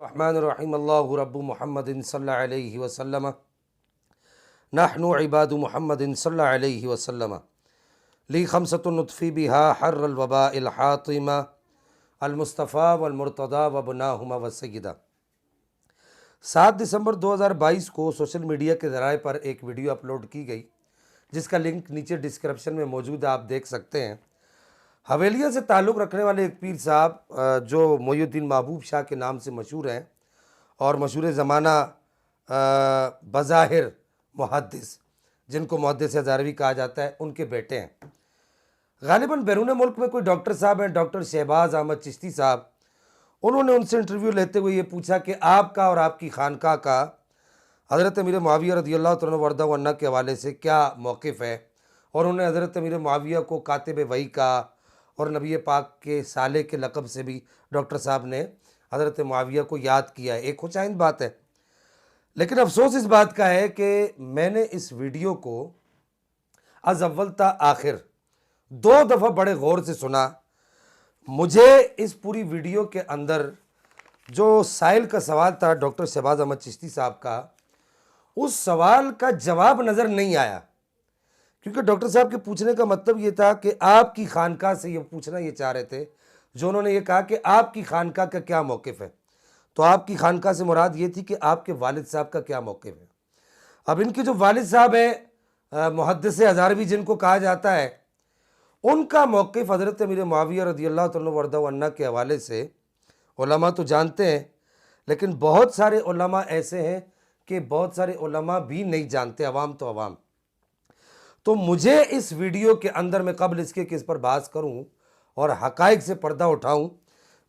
الرحمن الرحیم اللہ رب محمد صلی اللہ علیہ وسلم نحن عباد محمد صلی اللہ علیہ وسلم لی خمسۃ نطفی بہا حر الوباء الحاطمہ المصطفیٰ والمرتضیٰ وابناہما والسیدہ۔ 7 دسمبر 2022 کو سوشل میڈیا کے ذرائع پر ایک ویڈیو اپلوڈ کی گئی جس کا لنک نیچے ڈسکرپشن میں موجود ہے، آپ دیکھ سکتے ہیں۔ حویلیہ سے تعلق رکھنے والے ایک پیر صاحب جو محی الدین محبوب شاہ کے نام سے مشہور ہیں اور مشہور زمانہ بظاہر محدث، جن کو محدث ہزاروی کہا جاتا ہے، ان کے بیٹے ہیں۔ غالباً بیرون ملک میں کوئی ڈاکٹر صاحب ہیں، ڈاکٹر شہباز احمد چشتی صاحب، انہوں نے ان سے انٹرویو لیتے ہوئے یہ پوچھا کہ آپ کا اور آپ کی خانقاہ کا حضرت امیر معاویہ رضی اللہ تعالیٰ وردہ عنہ کے حوالے سے کیا موقف ہے، اور انہوں نے حضرت امیر معاویہ کو کاتب وحی کا اور نبی پاک کے سالے کے لقب سے بھی ڈاکٹر صاحب نے حضرت معاویہ کو یاد کیا ہے۔ ایک خوش آئند بات ہے، لیکن افسوس اس بات کا ہے کہ میں نے اس ویڈیو کو از اول تا آخر 2 دفعہ بڑے غور سے سنا۔ مجھے اس پوری ویڈیو کے اندر جو سائل کا سوال تھا ڈاکٹر شہباز احمد چشتی صاحب کا، اس سوال کا جواب نظر نہیں آیا، کیونکہ ڈاکٹر صاحب کے پوچھنے کا مطلب یہ تھا کہ آپ کی خانقاہ سے یہ پوچھنا یہ چاہ رہے تھے، جو انہوں نے یہ کہا کہ آپ کی خانقاہ کا کیا موقف ہے، تو آپ کی خانقاہ سے مراد یہ تھی کہ آپ کے والد صاحب کا کیا موقف ہے۔ اب ان کے جو والد صاحب ہیں محدث ہزاروی جن کو کہا جاتا ہے، ان کا موقف حضرت امیر معاویہ رضی اللہ تعالیٰ وردہ عنہ کے حوالے سے علماء تو جانتے ہیں، لیکن بہت سارے علماء ایسے ہیں کہ بہت سارے علماء بھی نہیں جانتے، عوام تو عوام۔ تو مجھے اس ویڈیو کے اندر، میں قبل اس کے کہ اس پر بحث کروں اور حقائق سے پردہ اٹھاؤں،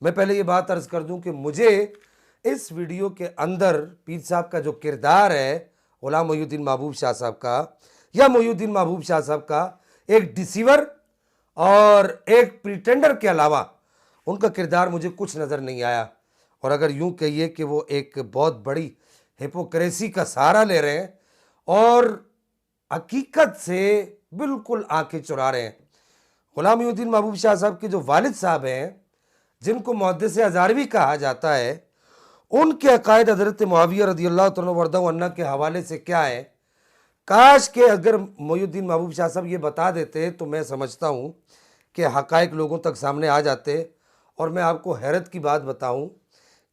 میں پہلے یہ بات عرض کر دوں کہ مجھے اس ویڈیو کے اندر پیر صاحب کا جو کردار ہے غلام محی الدین محبوب شاہ صاحب کا، یا محی الدین محبوب شاہ صاحب کا، ایک ڈیسیور اور ایک پریٹینڈر کے علاوہ ان کا کردار مجھے کچھ نظر نہیں آیا، اور اگر یوں کہیے کہ وہ ایک بہت بڑی ہپوکریسی کا سہارا لے رہے ہیں اور حقیقت سے بالکل آنکھیں چرا رہے ہیں۔ غلام محی الدین محبوب شاہ صاحب کے جو والد صاحب ہیں، جن کو محدث ہزاروی کہا جاتا ہے، ان کے عقائد حضرت معاویہ رضی اللہ تعالیٰ وردہ عنہ کے حوالے سے کیا ہے؟ کاش کہ اگر محی الدین محبوب شاہ صاحب یہ بتا دیتے تو میں سمجھتا ہوں کہ حقائق لوگوں تک سامنے آ جاتے۔ اور میں آپ کو حیرت کی بات بتاؤں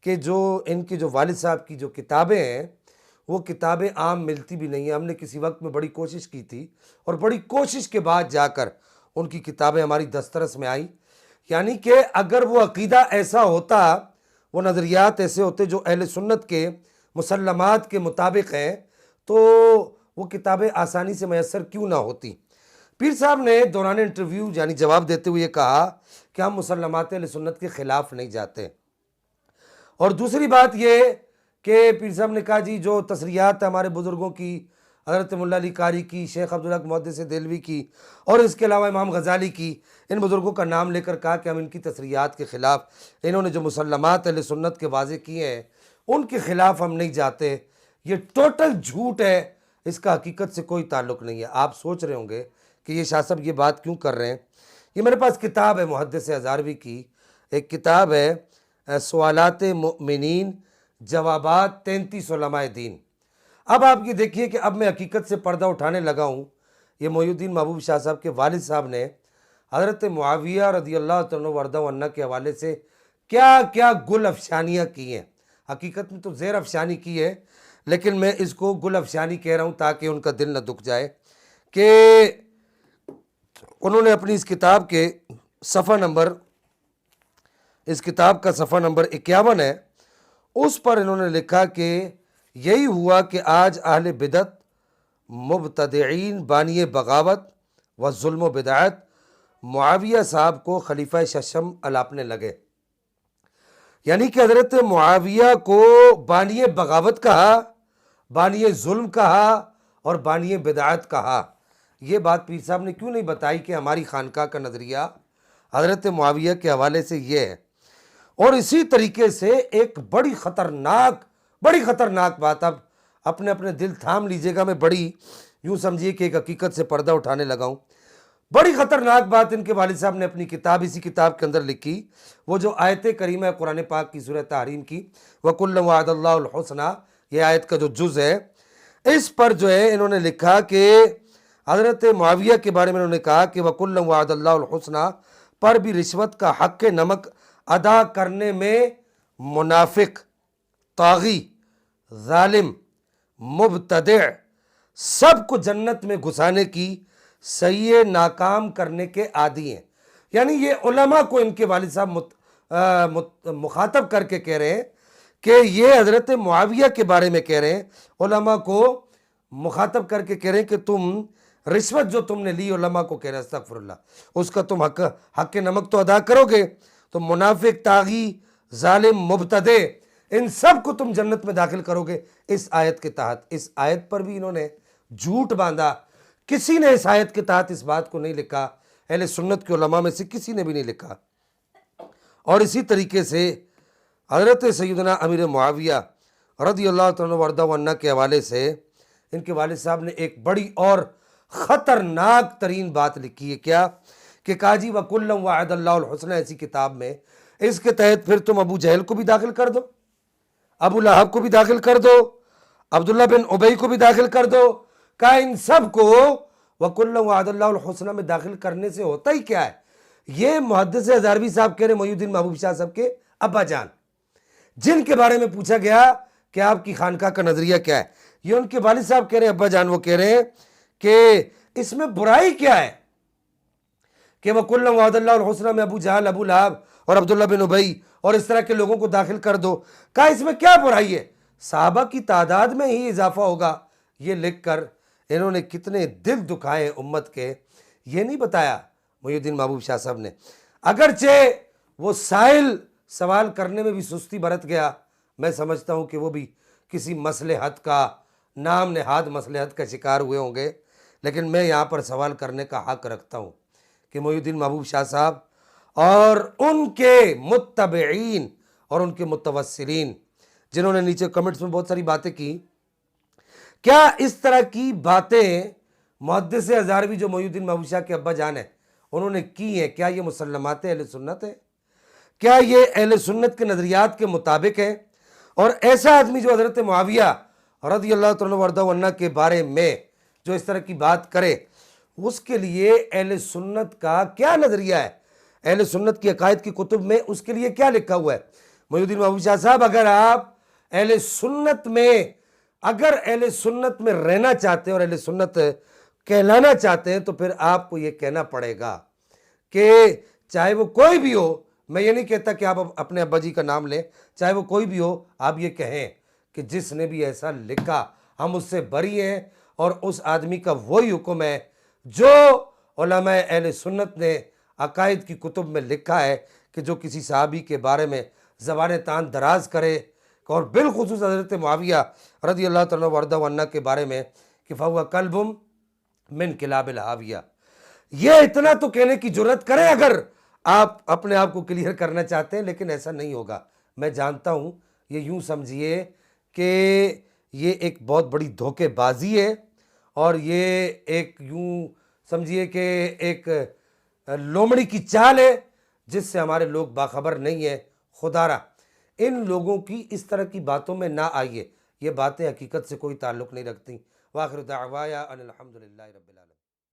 کہ جو ان کے جو والد صاحب کی جو کتابیں ہیں، وہ کتابیں عام ملتی بھی نہیں ہیں۔ ہم نے کسی وقت میں بڑی کوشش کی تھی، اور بڑی کوشش کے بعد جا کر ان کی کتابیں ہماری دسترس میں آئیں۔ یعنی کہ اگر وہ عقیدہ ایسا ہوتا، وہ نظریات ایسے ہوتے جو اہل سنت کے مسلمات کے مطابق ہیں، تو وہ کتابیں آسانی سے میسر کیوں نہ ہوتی۔ پیر صاحب نے دوران انٹرویو یعنی جواب دیتے ہوئے کہا کہ ہم مسلمات اہل سنت کے خلاف نہیں جاتے۔ اور دوسری بات یہ کہ پیر صاحب نے کہا جی جو تصریحات ہمارے بزرگوں کی، حضرت مولا علی قاری کی، شیخ عبدالحق محدث دہلوی کی، اور اس کے علاوہ امام غزالی کی، ان بزرگوں کا نام لے کر کہا کہ ہم ان کی تصریحات کے خلاف، انہوں نے جو مسلمات اہل سنت کے واضح کیے ہیں ان کے خلاف ہم نہیں جاتے، یہ ٹوٹل جھوٹ ہے، اس کا حقیقت سے کوئی تعلق نہیں ہے۔ آپ سوچ رہے ہوں گے کہ یہ شاہ صاحب یہ بات کیوں کر رہے ہیں۔ یہ میرے پاس کتاب ہے محدث ہزاروی کی، ایک کتاب ہے سوالات مؤمنین جوابات 33 علماء دین۔ اب آپ یہ دیکھیے کہ اب میں حقیقت سے پردہ اٹھانے لگا ہوں۔ یہ محی الدین محبوب شاہ صاحب کے والد صاحب نے حضرت معاویہ رضی اللہ تعالیٰ وردہ عنہ کے حوالے سے کیا کیا گل افشانیاں کی ہیں۔ حقیقت میں تو زیر افشانی کی ہے، لیکن میں اس کو گل افشانی کہہ رہا ہوں تاکہ ان کا دل نہ دکھ جائے، کہ انہوں نے اپنی اس کتاب کے صفحہ نمبر، اس کتاب کا صفحہ نمبر 51 ہے، اس پر انہوں نے لکھا کہ یہی ہوا کہ آج اہل بدعت مبتدعین بانی بغاوت و ظلم و بدعت معاویہ صاحب کو خلیفہ ششم الاپنے لگے۔ یعنی کہ حضرت معاویہ کو بانی بغاوت کہا، بانی ظلم کہا، اور بانی بدعت کہا۔ یہ بات پیر صاحب نے کیوں نہیں بتائی کہ ہماری خانقاہ کا نظریہ حضرت معاویہ کے حوالے سے یہ ہے۔ اور اسی طریقے سے ایک بڑی خطرناک بات، اب اپنے دل تھام لیجئے گا، میں بڑی یوں سمجھیے کہ ایک حقیقت سے پردہ اٹھانے لگا ہوں۔ بڑی خطرناک بات ان کے والد صاحب نے اپنی کتاب، اسی کتاب کے اندر لکھی، وہ جو آیت کریمہ ہے قرآن پاک کی سورہ تحریم کی، وَكُلًّا وَعَدَ اللَّهُ الْحُسْنَى، یہ آیت کا جو جز ہے، اس پر جو ہے انہوں نے لکھا کہ حضرت معاویہ کے بارے میں انہوں نے کہا کہ وَكُلًّا وَعَدَ اللَّهُ الْحُسْنَى پر بھی رشوت کا حق نمک ادا کرنے میں منافق، طاغی، ظالم، مبتدع سب کو جنت میں گھسانے کی سعی ناکام کرنے کے عادی ہیں۔ یعنی یہ علماء کو ان کے والد صاحب مخاطب کر کے کہہ رہے ہیں کہ یہ حضرت معاویہ کے بارے میں کہہ رہے ہیں، علماء کو مخاطب کر کے کہہ رہے ہیں کہ تم رشوت جو تم نے لی، علماء کو کہہ رہے ہیں استغفر اللہ، اس کا تم حق نمک تو ادا کرو گے، تو منافق، طاغی، ظالم، مبتدع ان سب کو تم جنت میں داخل کرو گے اس آیت کے تحت۔ اس آیت پر بھی انہوں نے جھوٹ باندھا، کسی نے اس آیت کے تحت اس بات کو نہیں لکھا، اہل سنت کے علماء میں سے کسی نے بھی نہیں لکھا۔ اور اسی طریقے سے حضرت سیدنا امیر معاویہ رضی اللہ تعالیٰ وردہ عنہ کے حوالے سے ان کے والد صاحب نے ایک بڑی اور خطرناک ترین بات لکھی ہے، کیا کہ کاجی وَكُلًّا وَعَدَ اللَّهُ الْحُسْنَى، ایسی کتاب میں اس کے تحت پھر تم ابو جہل کو بھی داخل کر دو، ابو لہب کو بھی داخل کر دو، عبداللہ بن ابی کو بھی داخل کر دو، کہا ان سب کو وَكُلًّا وَعَدَ اللَّهُ الْحُسْنَى میں داخل کرنے سے ہوتا ہی کیا ہے؟ یہ محدث ہزاروی صاحب کہہ رہے، محی الدین محبوب شاہ صاحب کے ابا جان، جن کے بارے میں پوچھا گیا کہ آپ کی خانقاہ کا نظریہ کیا ہے، یہ ان کے والد صاحب کہہ رہے ہیں، ابا جان وہ کہہ رہے ہیں کہ اس میں برائی کیا ہے کہ وَكُلًّا وَعَدَ اللَّهُ الْحُسْنَى میں ابو جہل، ابو لہب اور عبداللہ بن ابی اور اس طرح کے لوگوں کو داخل کر دو، کہا اس میں کیا برائی ہے، صحابہ کی تعداد میں ہی اضافہ ہوگا۔ یہ لکھ کر انہوں نے کتنے دل دکھائے امت کے، یہ نہیں بتایا محی الدین محبوب شاہ صاحب نے، اگرچہ وہ سائل سوال کرنے میں بھی سستی برت گیا، میں سمجھتا ہوں کہ وہ بھی کسی مصلحت کا، نام نہاد مصلحت کا شکار ہوئے ہوں گے، لیکن میں یہاں پر سوال کرنے کا حق رکھتا ہوں کہ محی الدین محبوب شاہ صاحب اور ان کے متبعین اور ان کے متوسلین، جنہوں نے نیچے کمنٹس میں بہت ساری باتیں کی، کیا اس طرح کی باتیں محدث ہزاروی جو محی الدین محبوب شاہ کے ابا جان ہیں انہوں نے کی ہیں، کیا یہ مسلمات اہل سنت ہے؟ کیا یہ اہل سنت کے نظریات کے مطابق ہے؟ اور ایسا آدمی جو حضرت معاویہ رضی اللہ تعالیٰ وردہ عنہ کے بارے میں جو اس طرح کی بات کرے، اس کے لیے اہل سنت کا کیا نظریہ ہے؟ اہل سنت کی عقائد کی کتب میں اس کے لیے کیا لکھا ہوا ہے؟ محی الدین محبوب شاہ صاحب، اگر آپ اہل سنت میں رہنا چاہتے ہیں اور اہل سنت کہلانا چاہتے ہیں، تو پھر آپ کو یہ کہنا پڑے گا کہ چاہے وہ کوئی بھی ہو، میں یہ نہیں کہتا کہ آپ اپنے ابا جی کا نام لیں، چاہے وہ کوئی بھی ہو، آپ یہ کہیں کہ جس نے بھی ایسا لکھا ہم اس سے بری ہیں، اور اس آدمی کا وہی حکم ہے جو علماء اہل سنت نے عقائد کی کتب میں لکھا ہے کہ جو کسی صحابی کے بارے میں زبان تان دراز کرے، اور بالخصوص حضرت معاویہ رضی اللہ تعالیٰ وردہ عنہ کے بارے میں کہ فَهُوَ كَلْبٌ مِّن كِلَابِ الْحَاوِيَةِ، یہ اتنا تو کہنے کی جرت کریں اگر آپ اپنے آپ کو کلیئر کرنا چاہتے ہیں، لیکن ایسا نہیں ہوگا۔ میں جانتا ہوں، یہ یوں سمجھیے کہ یہ ایک بہت بڑی دھوکے بازی ہے، اور یہ ایک یوں سمجھیے کہ ایک لومڑی کی چال ہے جس سے ہمارے لوگ باخبر نہیں ہیں۔ خدا را ان لوگوں کی اس طرح کی باتوں میں نہ آئیے، یہ باتیں حقیقت سے کوئی تعلق نہیں رکھتی۔ وآخر دعوایا ان الحمدللہ رب العالمین۔